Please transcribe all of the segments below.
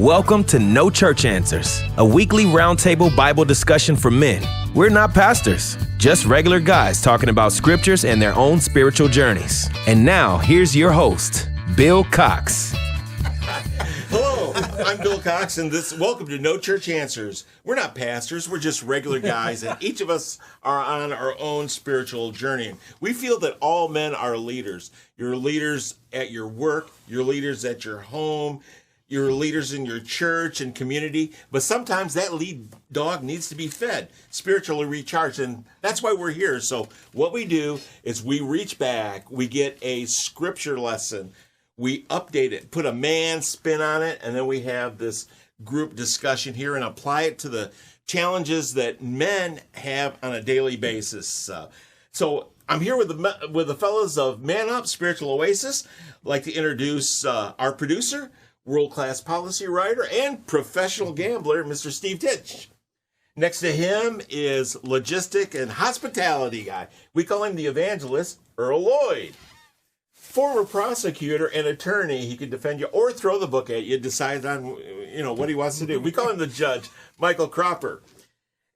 Welcome to No Church Answers, a weekly roundtable Bible discussion for men. We're not pastors, just regular guys talking about scriptures and their own spiritual journeys. And now, here's your host, Bill Cox. Hello, I'm Bill Cox, and welcome to No Church Answers. We're not pastors, we're just regular guys, and each of us are on our own spiritual journey. We feel that all men are leaders. You're leaders at your work, you're leaders at your home, you're leaders in your church and community, but sometimes that lead dog needs to be fed, spiritually recharged, and that's why we're here. So what we do is we reach back, we get a scripture lesson, we update it, put a man spin on it, and then we have this group discussion here and apply it to the challenges that men have on a daily basis. So I'm here with the fellas of Man Up, Spiritual Oasis. I'd like to introduce our producer, world-class policy writer, and professional gambler, Mr. Steve Titch. Next to him is logistic and hospitality guy. We call him the evangelist, Earl Lloyd. Former prosecutor and attorney, he could defend you or throw the book at you, decide on what he wants to do. We call him the judge, Michael Cropper.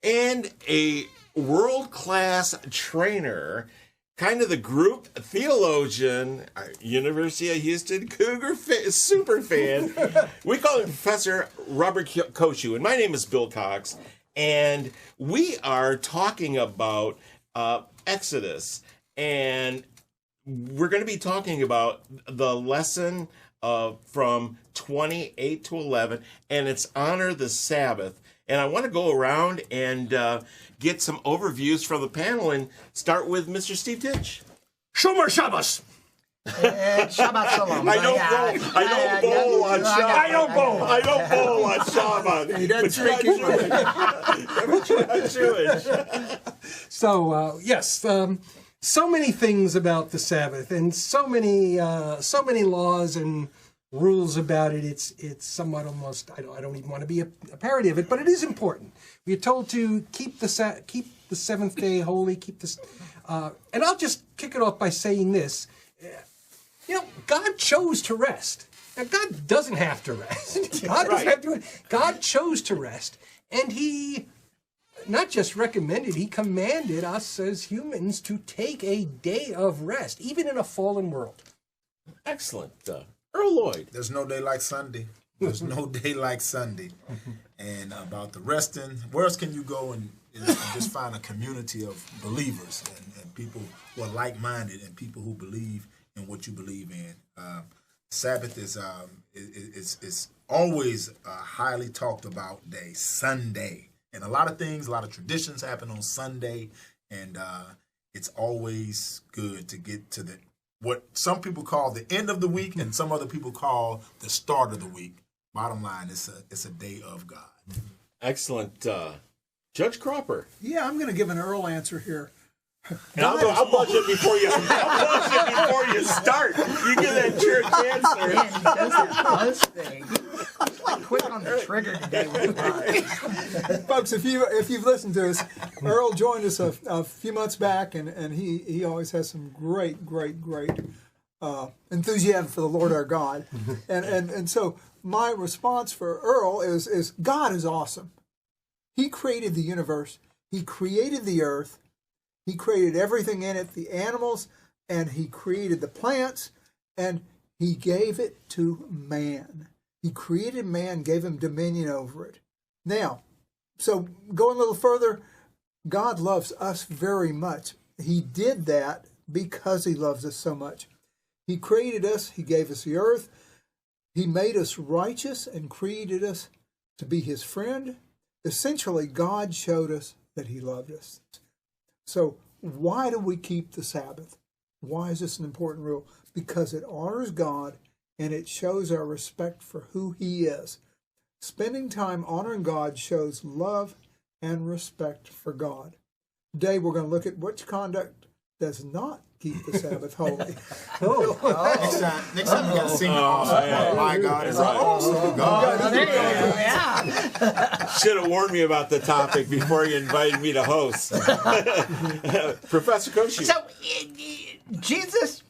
And a world-class trainer, kind of the group theologian, University of Houston Cougar super fan. We call him Professor Robert Koshu. And my name is Bill Cox. And we are talking about Exodus. And we're going to be talking about the lesson from 28 to 11, and it's honor the Sabbath. And I want to go around and get some overviews from the panel and start with Mr. Steve Titch. Shomer Shabbos. Shabbat Shalom. I don't bowl on Shabbat. I don't bowl on Shabbat. He doesn't speak English. But you're not Jewish. So, yes, so many things about the Sabbath and so many laws and rules about it. It's somewhat almost, I don't even want to be a parody of it, but it is important. We are told to keep the seventh day holy, and I'll just kick it off by saying this. God chose to rest. Now, God doesn't have to rest. God chose to rest, and He not just recommended, He commanded us as humans to take a day of rest, even in a fallen world. Excellent. Earl Lloyd. There's no day like Sunday. There's no day like Sunday. And about the resting, where else can you go and just find a community of believers and people who are like-minded and people who believe in what you believe in? Sabbath is always a highly talked about day, Sunday. And a lot of traditions happen on Sunday, and it's always good to get to what some people call the end of the week and some other people call the start of the week. Bottom line, it's a day of God. Excellent. Judge Cropper. Yeah, I'm going to give an Earl answer here. I'll buzz it before you start. You get that church answer. Man, he does that buzz thing. He's like quick on the trigger today with the buzz. Folks, if you've listened to us, Earl joined us a few months back, and he always has some great enthusiasm for the Lord our God. And so my response for Earl is God is awesome. He created the universe. He created the earth. He created everything in it, the animals, and He created the plants, and He gave it to man. He created man, gave him dominion over it. Now, so going a little further, God loves us very much. He did that because He loves us so much. He created us. He gave us the earth. He made us righteous and created us to be His friend. Essentially, God showed us that He loved us. So why do we keep the Sabbath? Why is this an important rule? Because it honors God and it shows our respect for who He is. Spending time honoring God shows love and respect for God. Today we're going to look at which conduct does not keep the Sabbath holy. Next time you got to sing the awesome. My God is awesome. God. There you go. Yeah. Should have warned me about the topic before you invited me to host. Professor Koshu. So, Jesus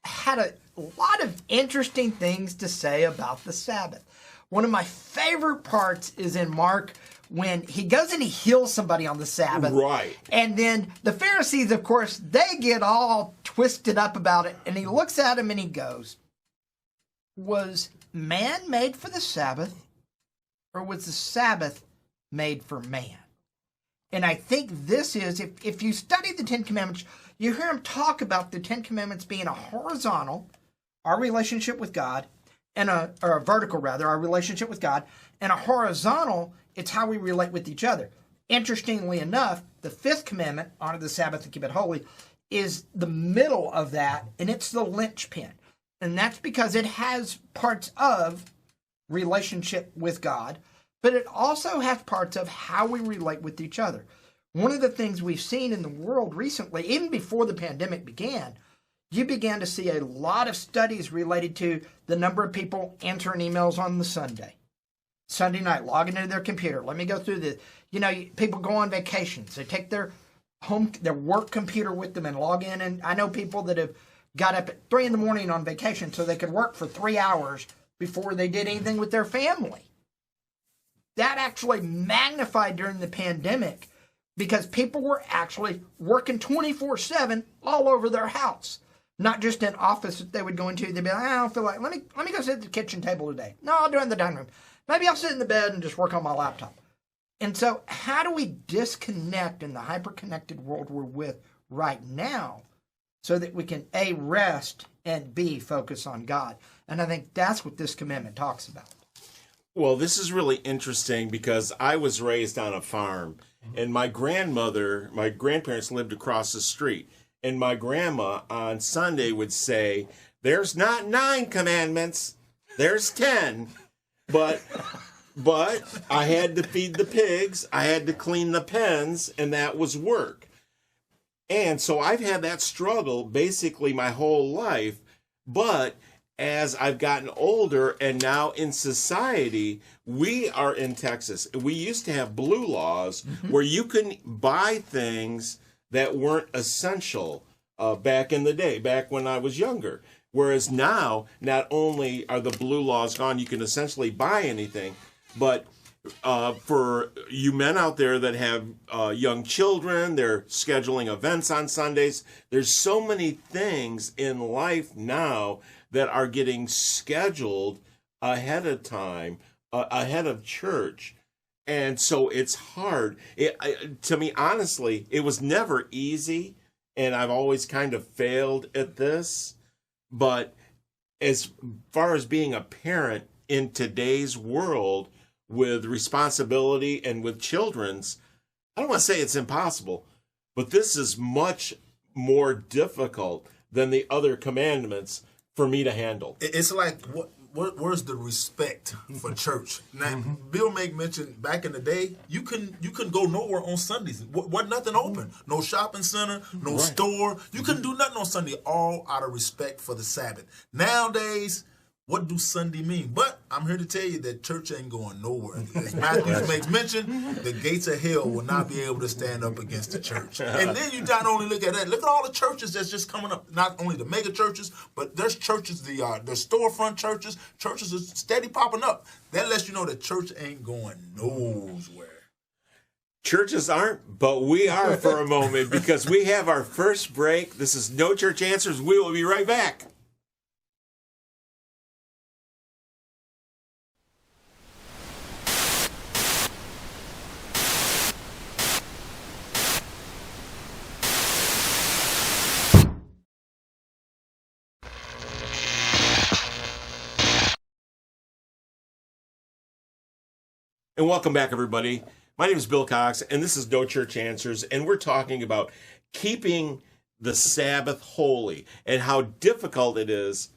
had a lot of interesting things to say about the Sabbath. One of my favorite parts is in Mark when he goes and he heals somebody on the Sabbath. Right. And then the Pharisees, of course, they get all twisted up about it. And he looks at him and he goes, was man made for the Sabbath, or was the Sabbath made for man? And I think this is, if you study the Ten Commandments, you hear him talk about the Ten Commandments being a horizontal, our relationship with God, and or a vertical rather, our relationship with God, and a horizontal, it's how we relate with each other. Interestingly enough, the fifth commandment, honor the Sabbath and keep it holy, is the middle of that, and it's the linchpin. And that's because it has parts of relationship with God, but it also has parts of how we relate with each other. One of the things we've seen in the world recently, even before the pandemic began, you began to see a lot of studies related to the number of people answering emails on the Sunday night, logging into their computer. Let me go through this. You know, people go on vacations. They take their work computer with them and log in. And I know people that have got up at 3 a.m. on vacation so they could work for 3 hours before they did anything with their family. That actually magnified during the pandemic because people were actually working 24/7 all over their house. Not just an office that they would go into. They'd be like, I don't feel like, let me go sit at the kitchen table today. No, I'll do it in the dining room. Maybe I'll sit in the bed and just work on my laptop. And so how do we disconnect in the hyper-connected world we're with right now so that we can A, rest, and B, focus on God? And I think that's what this commandment talks about. Well, this is really interesting because I was raised on a farm, and my grandparents lived across the street. And my grandma on Sunday would say, there's not 9 commandments, there's 10. But I had to feed the pigs, I had to clean the pens, and that was work. And so I've had that struggle basically my whole life. But as I've gotten older and now in society, we are in Texas. We used to have blue laws where you couldn't buy things that weren't essential back in the day, back when I was younger. Whereas now, not only are the blue laws gone, you can essentially buy anything, but for you men out there that have young children, they're scheduling events on Sundays. There's so many things in life now that are getting scheduled ahead of time, ahead of church. And so it's hard. To me, honestly, it was never easy, and I've always kind of failed at this. But as far as being a parent in today's world with responsibility and with children's, I don't want to say it's impossible, but this is much more difficult than the other commandments for me to handle. It's like, where's the respect for church? Now, Bill make mention back in the day, you couldn't go nowhere on Sundays. Wasn't nothing open. No shopping center, no store. You couldn't do nothing on Sunday, all out of respect for the Sabbath. Nowadays, what do Sunday mean? But I'm here to tell you that church ain't going nowhere. As Matthew makes mention, the gates of hell will not be able to stand up against the church. And then you not only look at that, look at all the churches that's just coming up. Not only the mega churches, but there's churches, the storefront churches. Churches are steady popping up. That lets you know that church ain't going nowhere. Churches aren't, but we are for a moment because we have our first break. This is No Church Answers. We will be right back. And welcome back, everybody. My name is Bill Cox, and this is No Church Answers, and we're talking about keeping the Sabbath holy and how difficult it is,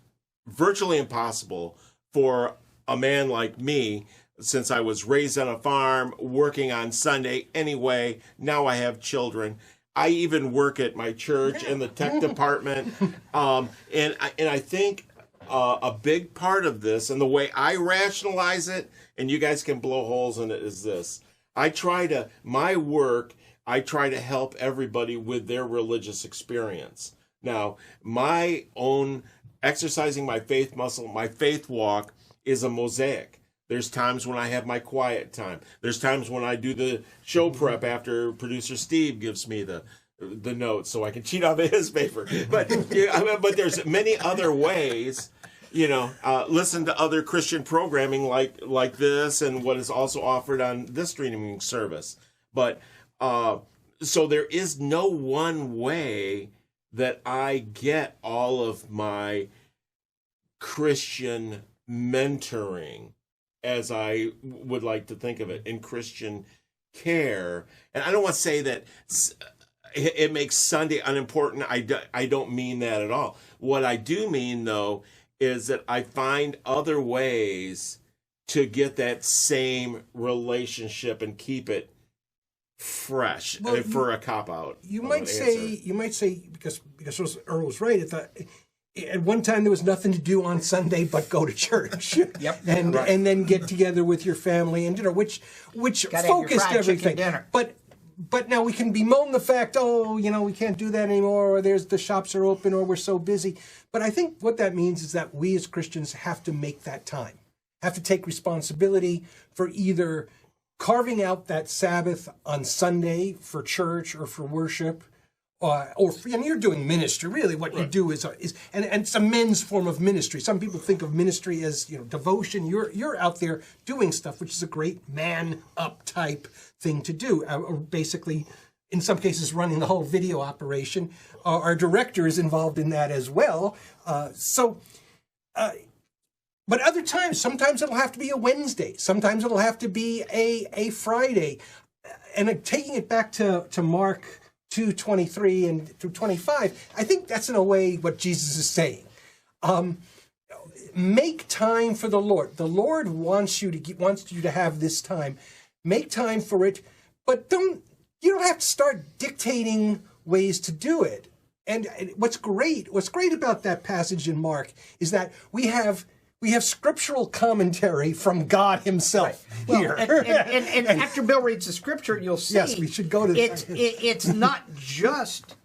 virtually impossible, for a man like me, since I was raised on a farm, working on Sunday anyway. Now I have children. I even work at my church in the tech department, and I think a big part of this, and the way I rationalize it, and you guys can blow holes in it, is this. I try to help everybody with their religious experience. Now, my own exercising my faith muscle, my faith walk is a mosaic. There's times when I have my quiet time. There's times when I do the show prep after producer Steve gives me the notes so I can cheat off of his paper. But but there's many other ways. Listen to other Christian programming like this and what is also offered on this streaming service. But so there is no one way that I get all of my Christian mentoring, as I would like to think of it, in Christian care. And I don't want to say that it makes Sunday unimportant. I don't mean that at all. What I do mean, though, is that I find other ways to get that same relationship and keep it fresh for a cop-out. You might say, because Earl was right, at one time there was nothing to do on Sunday but go to church. Yep. And then get together with your family and dinner, which focused everything. Dinner. But now we can bemoan the fact, we can't do that anymore, or the shops are open, or we're so busy. But I think what that means is that we as Christians have to make that time, have to take responsibility for either carving out that Sabbath on Sunday for church or for worship, and you're doing ministry. Really, what you do is it's a men's form of ministry. Some people think of ministry as devotion. You're out there doing stuff, which is a great man up type thing to do. Basically, in some cases, running the whole video operation. Our director is involved in that as well. But other times, sometimes it'll have to be a Wednesday. Sometimes it'll have to be a Friday. And taking it back to Mark 2:23 and through 25, I think that's in a way what Jesus is saying. Make time for the Lord. The Lord wants you to have this time. Make time for it, but you don't have to start dictating ways to do it. And what's great about that passage in Mark is that we have scriptural commentary from God Himself here. And after Bill reads the scripture, you'll see. Yes, we should go to it's not just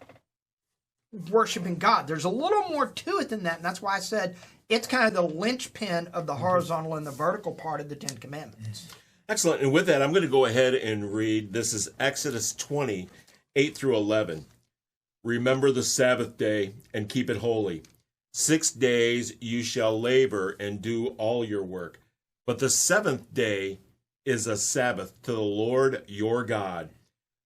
worshiping God. There's a little more to it than that, and that's why I said it's kind of the linchpin of the horizontal and the vertical part of the Ten Commandments. Excellent. And with that, I'm going to go ahead and read. This is Exodus 20, 8 through 11. Remember the Sabbath day and keep it holy. 6 days you shall labor and do all your work. But the seventh day is a Sabbath to the Lord your God.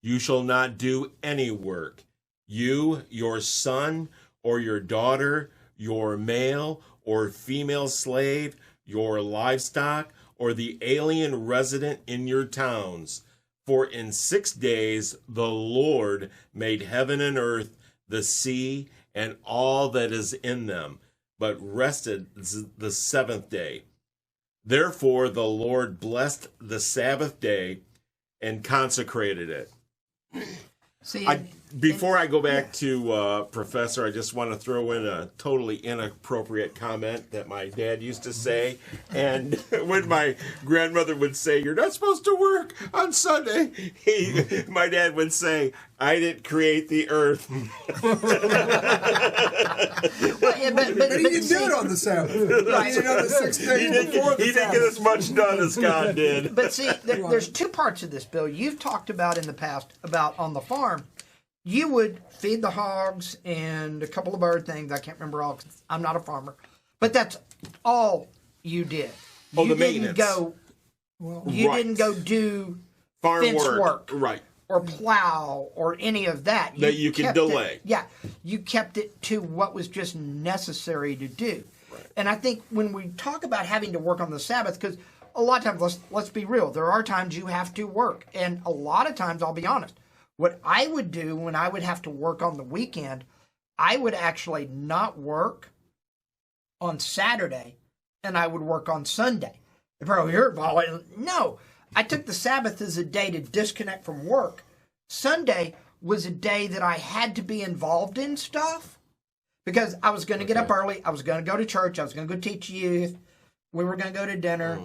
You shall not do any work. You, your son or your daughter, your male or female slave, your livestock, or the alien resident in your towns. For in 6 days the Lord made heaven and earth, the sea, and all that is in them, but rested the seventh day. Therefore the Lord blessed the Sabbath day and consecrated it. See, before I go back to Professor, I just want to throw in a totally inappropriate comment that my dad used to say. And when my grandmother would say, "You're not supposed to work on Sunday," my dad would say, "I didn't create the earth." But he didn't do it on the Sabbath. He did it on the 6th day before the He didn't get as much done as God did. But see, there's two parts of this, Bill. You've talked about in the past about on the farm, you would feed the hogs and a couple of bird things. I can't remember all. 'Cause I'm not a farmer, but that's all you did. Oh, you the maintenance. Didn't go do Farm fence work. Right. Or plow or any of that. That you can delay. You kept it to what was just necessary to do. Right. And I think when we talk about having to work on the Sabbath, because a lot of times, let's be real, there are times you have to work. And a lot of times, I'll be honest, what I would do when I would have to work on the weekend, I would actually not work on Saturday and I would work on Sunday. If I hear no. I took the Sabbath as a day to disconnect from work. Sunday was a day that I had to be involved in stuff because I was going to get up early. I was going to go to church. I was going to go teach youth. We were going to go to dinner.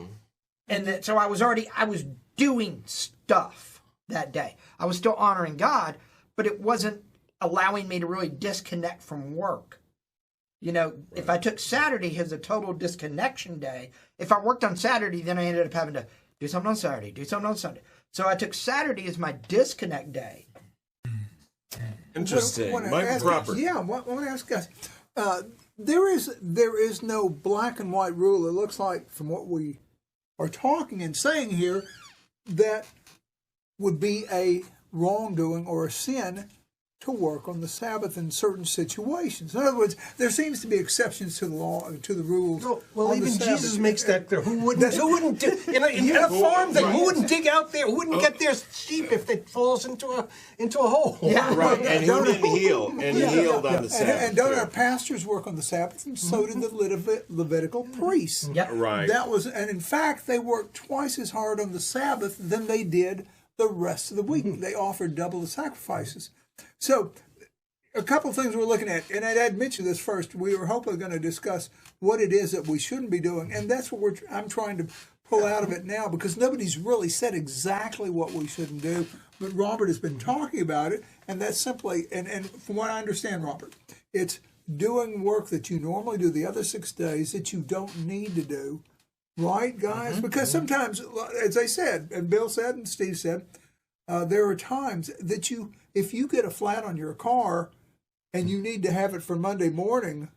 And so I was doing stuff that day. I was still honoring God, but it wasn't allowing me to really disconnect from work. You know, if I took Saturday as a total disconnection day, if I worked on Saturday, then I ended up having to do something on Saturday, do something on Sunday. So I took Saturday as my disconnect day. Interesting. Wanna Mike ask- Robert. Yeah, I want to ask guys. There is no black and white rule. It looks like from what we are talking and saying here that would be a wrongdoing or a sin to work on the Sabbath in certain situations. In other words, there seems to be exceptions to the law, to the rules. Well, on the even Sabbath. Jesus makes that clear. Who wouldn't do, in a farm thing? Who wouldn't dig out there? Who wouldn't get their sheep if it falls into a hole? Yeah. Right, and who didn't heal? And healed on the Sabbath. And don't too. our pastors work on the Sabbath? And so did the Levitical priests. Yep. Right. That was, and in fact, they worked twice as hard on the Sabbath than they did the rest of the week. They offered double the sacrifices. So, a couple of things we're looking at, and I'd mentioned this first. We were hopefully going to discuss what it is that we shouldn't be doing, and that's what I'm trying to pull out of it now, because nobody's really said exactly what we shouldn't do. But Robert has been talking about it, and that's simply, and from what I understand, Robert, it's doing work that you normally do the other 6 days that you don't need to do. Right, guys? Because sometimes, as I said, and Bill said, and Steve said, there are times that if you get a flat on your car and you need to have it for Monday morning,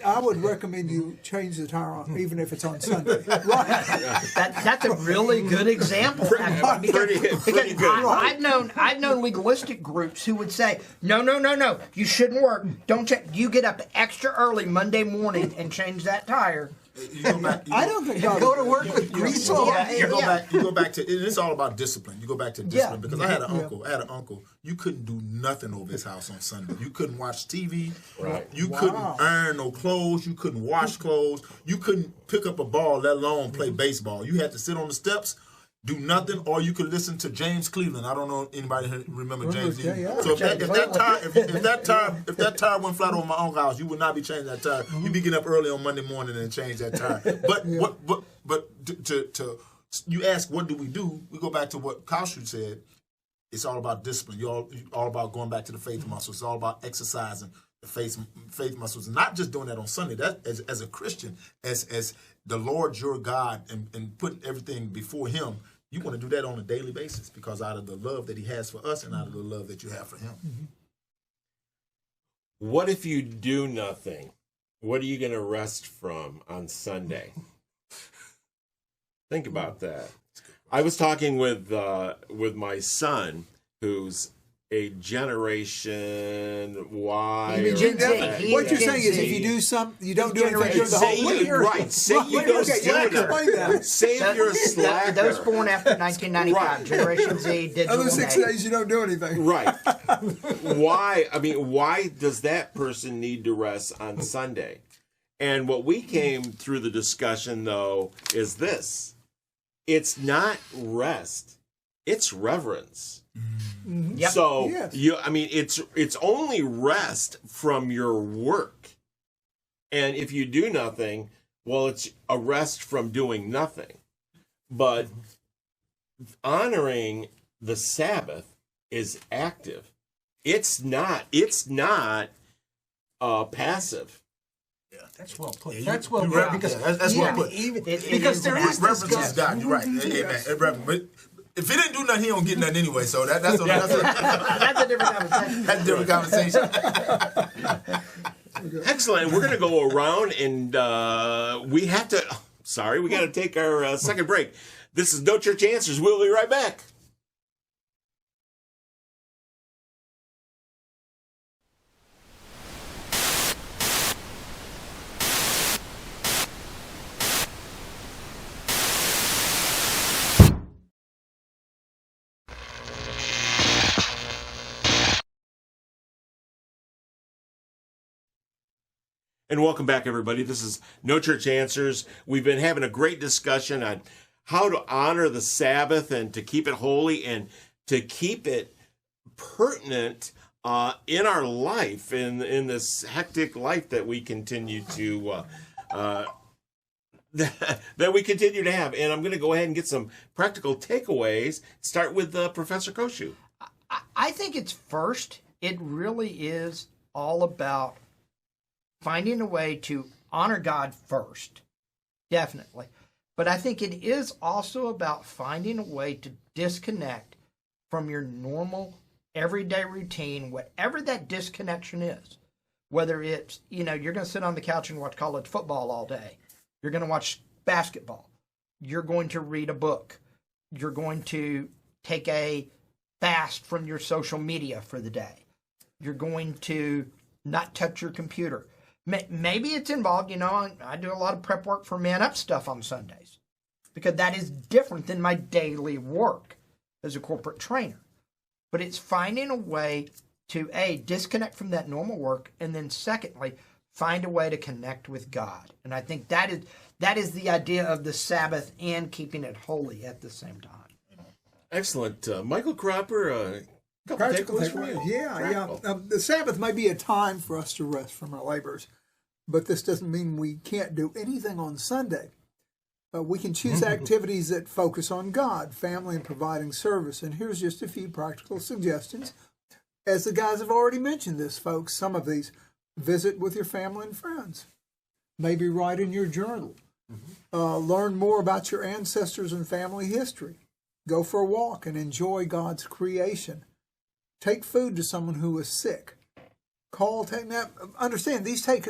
I would recommend you change the tire on, even if it's on Sunday. Right? That's a really good example. Actually, Pretty good. I've known legalistic groups who would say, no, you shouldn't work. Don't check. You get up extra early Monday morning and change that tire. I don't think God Go to work with grease all Yeah, over. You go back to it's all about discipline. You go back to discipline Yeah. because I had an uncle. You couldn't do nothing over his house on Sunday. You couldn't watch TV. Right. You couldn't iron no clothes. You couldn't wash clothes. You couldn't pick up a ball, let alone play baseball. You had to sit on the steps, do nothing, or you could listen to James Cleveland. I don't know if anybody remember James. yeah. So if that tire went flat on my uncle's house, you would not be changing that tire. You'd be getting up early on Monday morning and change that tire. But to you ask what do? We go back to what Kashu said. It's all about discipline. You're all about going back to the faith muscles. It's all about exercising the faith muscles, and not just doing that on Sunday. That as a Christian, as the Lord your God, and putting everything before Him. You want to do that on a daily basis because out of the love that He has for us and out of the love that you have for Him. Mm-hmm. What if you do nothing? What are you going to rest from on Sunday? Think about that. I was talking with my son, who's a Generation Y. You mean Gen Z. What you're saying is, if you do something, you don't do anything during the whole week. Right. Say you don't explain that. Say you're a slacker. Those born after 1995, Right. Generation Z, digital Other 6 native. days you don't do anything. Right. Why does that person need to rest on Sunday? And what we came through the discussion, though, is this. It's not rest. It's reverence. Yep. So, Yes. it's only rest from your work. And if you do nothing, well, it's a rest from doing nothing. But honoring the Sabbath is active. It's not passive. That's well put. Yeah, That's well you put. Right. Because Yeah, that's well put. Because there is this Reverence is guy. God. You're right. Amen. But if he didn't do nothing, he don't get nothing anyway. So that's a different conversation. that's a different conversation. Excellent. We're going to go around and we got to take our second break. This is No Church Answers. We'll be right back. And welcome back, everybody. This is No Church Answers. We've been having a great discussion on how to honor the Sabbath and to keep it holy and to keep it pertinent in our life, in this hectic life that we continue to that we continue to have. And I'm going to go ahead and get some practical takeaways. Start with Professor Koshu. I think it really is all about finding a way to honor God first, definitely. But I think it is also about finding a way to disconnect from your normal everyday routine, whatever that disconnection is. Whether it's, you're going to sit on the couch and watch college football all day. You're going to watch basketball. You're going to read a book. You're going to take a fast from your social media for the day. You're going to not touch your computer. Maybe it's involved, I do a lot of prep work for Man Up stuff on Sundays because that is different than my daily work as a corporate trainer. But it's finding a way to, A, disconnect from that normal work, and then secondly, find a way to connect with God. And I think that is the idea of the Sabbath and keeping it holy at the same time. Excellent. Michael Cropper, a couple takeaways from you. Yeah. The Sabbath may be a time for us to rest from our labors, but this doesn't mean we can't do anything on Sunday. We can choose activities that focus on God, family, and providing service. And here's just a few practical suggestions. As the guys have already mentioned this, folks, some of these: visit with your family and friends. Maybe write in your journal. Learn more about your ancestors and family history. Go for a walk and enjoy God's creation. Take food to someone who is sick. Understand,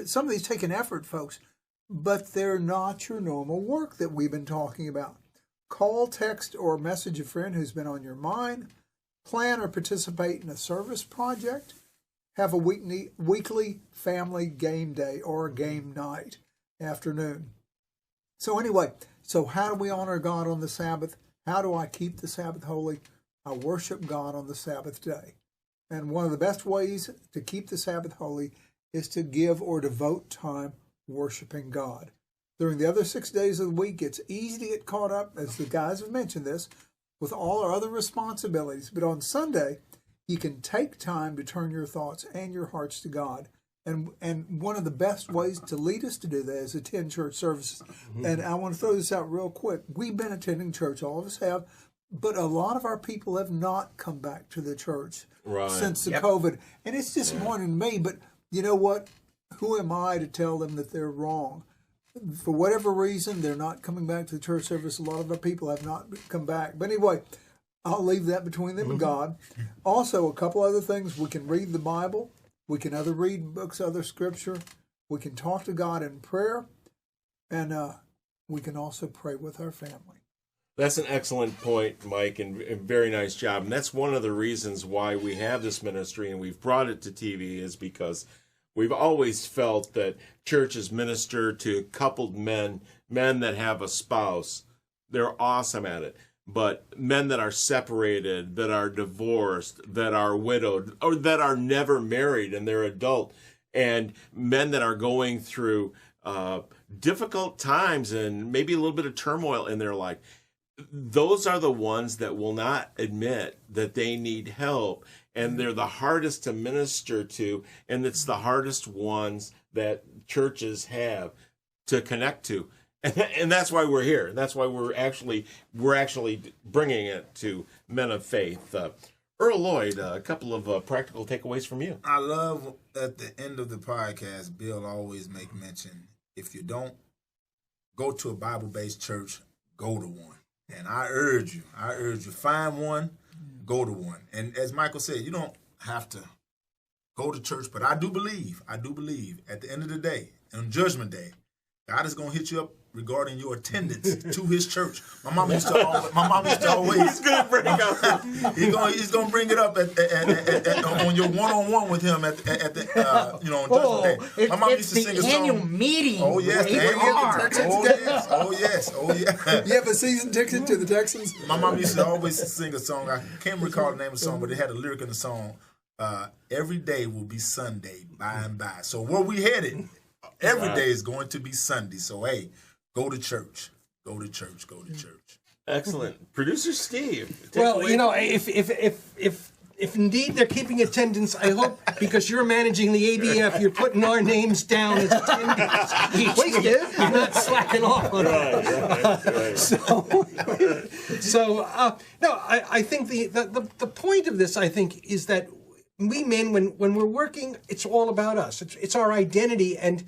some of these take an effort, folks, but they're not your normal work that we've been talking about. Call, text, or message a friend who's been on your mind. Plan or participate in a service project. Have a weekly family game day or game night afternoon. So anyway, how do we honor God on the Sabbath? How do I keep the Sabbath holy? I worship God on the Sabbath day. And one of the best ways to keep the Sabbath holy is to give or devote time worshiping God. During the other 6 days of the week, it's easy to get caught up, as the guys have mentioned this, with all our other responsibilities. But on Sunday, you can take time to turn your thoughts and your hearts to God. And one of the best ways to lead us to do that is attend church services. And I want to throw this out real quick. We've been attending church, all of us have, but a lot of our people have not come back to the church since the COVID. And it's disappointing to me, but you know what? Who am I to tell them that they're wrong? For whatever reason, they're not coming back to the church service. A lot of our people have not come back. But anyway, I'll leave that between them and God. Also, a couple other things. We can read the Bible. We can read books, other scripture. We can talk to God in prayer. And we can also pray with our family. That's an excellent point, Mike, and very nice job. And that's one of the reasons why we have this ministry and we've brought it to TV, is because we've always felt that churches minister to coupled men that have a spouse. They're awesome at it. But men that are separated, that are divorced, that are widowed, or that are never married and they're adult, and men that are going through difficult times and maybe a little bit of turmoil in their life, those are the ones that will not admit that they need help. And they're the hardest to minister to, and it's the hardest ones that churches have to connect to. And that's why we're here. That's why we're actually bringing it to men of faith. Earl Lloyd, a couple of practical takeaways from you. I love at the end of the podcast, Bill always make mention, if you don't go to a Bible-based church, go to one. And I urge you, find one, go to one. And as Michael said, you don't have to go to church, but I do believe at the end of the day, on Judgment Day, God is going to hit you up regarding your attendance to His church. My mom used to always. He's going to bring it up. He's going to bring it up on your one-on-one with Him at the on Judgment Day. My mom used to sing a song. Annual meeting. Oh yes, the annual Texans. Oh yes. You have a season ticket to the Texans? My mom used to always sing a song. I can't recall the name of the song, but it had a lyric in the song. Every day will be Sunday by and by. So where we headed? Every day is going to be Sunday. So, hey, go to church. Go to church. Excellent. Producer Steve. Well, if indeed they're keeping attendance, I hope, because you're managing the ABF, you're putting our names down as attendees. Please do. You're not slacking off on it. Right. I think the point of this, I think, is that we men, when we're working, it's all about us. It's our identity, and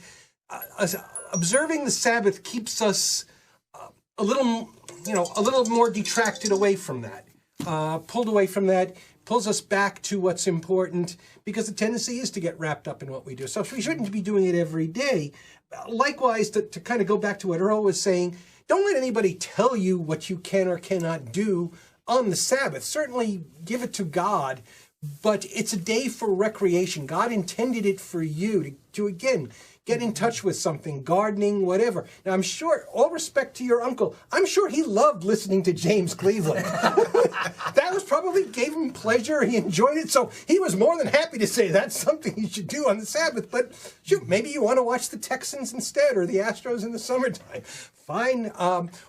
observing the Sabbath keeps us a little more detracted away from that, pulled away from that, pulls us back to what's important, because the tendency is to get wrapped up in what we do. So we shouldn't be doing it every day. Likewise, to kind of go back to what Earl was saying, don't let anybody tell you what you can or cannot do on the Sabbath. Certainly give it to God, but it's a day for recreation. God intended it for you to again, get in touch with something, gardening, whatever. Now, I'm sure, all respect to your uncle, I'm sure he loved listening to James Cleveland. That was probably gave him pleasure. He enjoyed it. So he was more than happy to say that's something you should do on the Sabbath. But shoot, maybe you want to watch the Texans instead, or the Astros in the summertime. Fine.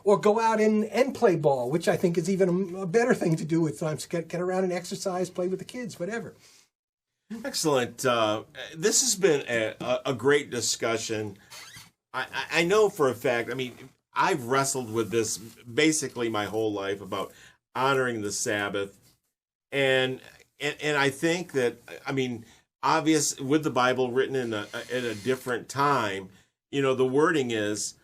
Or go out and play ball, which I think is even a better thing to do with times. Get around and exercise, play with the kids, whatever. Excellent. This has been a great discussion. I know for a fact, I mean, I've wrestled with this basically my whole life about honoring the Sabbath. And I think that, I mean, obvious with the Bible written in a different time, you know, the wording is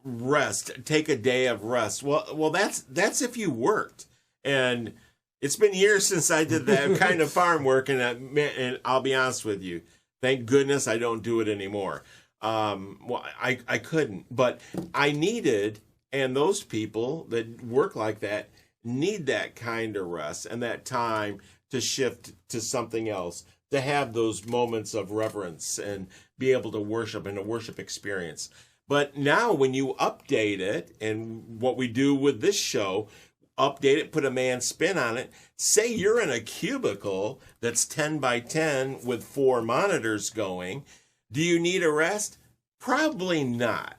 rest, take a day of rest. Well, that's if you worked. And it's been years since I did that kind of farm work, and I'll be honest with you, thank goodness I don't do it anymore. Well, I couldn't, but I needed, and those people that work like that need that kind of rest and that time to shift to something else, to have those moments of reverence and be able to worship in a worship experience. But now when you update it, and what we do with this show, update it, put a man's spin on it. Say you're in a cubicle that's 10 by 10 with 4 monitors going. Do you need a rest? Probably not.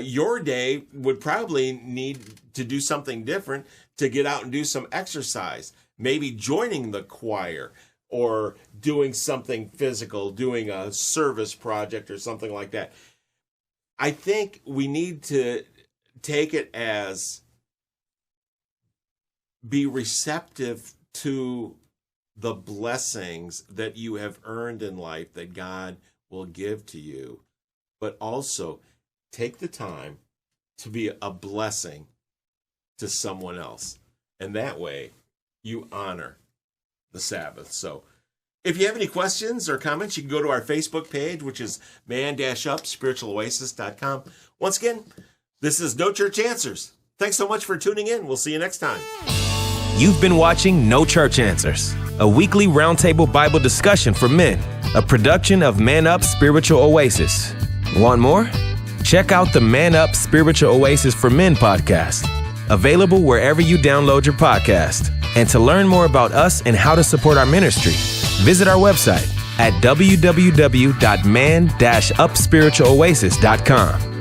Your day would probably need to do something different, to get out and do some exercise. Maybe joining the choir or doing something physical, doing a service project or something like that. I think we need to take it as be receptive to the blessings that you have earned in life that God will give to you, but also take the time to be a blessing to someone else. And that way you honor the Sabbath. So if you have any questions or comments, you can go to our Facebook page, which is man-up-spiritualoasis.com. Once again, this is No Church Answers. Thanks so much for tuning in. We'll see you next time. You've been watching No Church Answers, a weekly roundtable Bible discussion for men, a production of Man Up Spiritual Oasis. Want more? Check out the Man Up Spiritual Oasis for Men podcast, available wherever you download your podcast. And to learn more about us and how to support our ministry, visit our website at www.man-upspiritualoasis.com.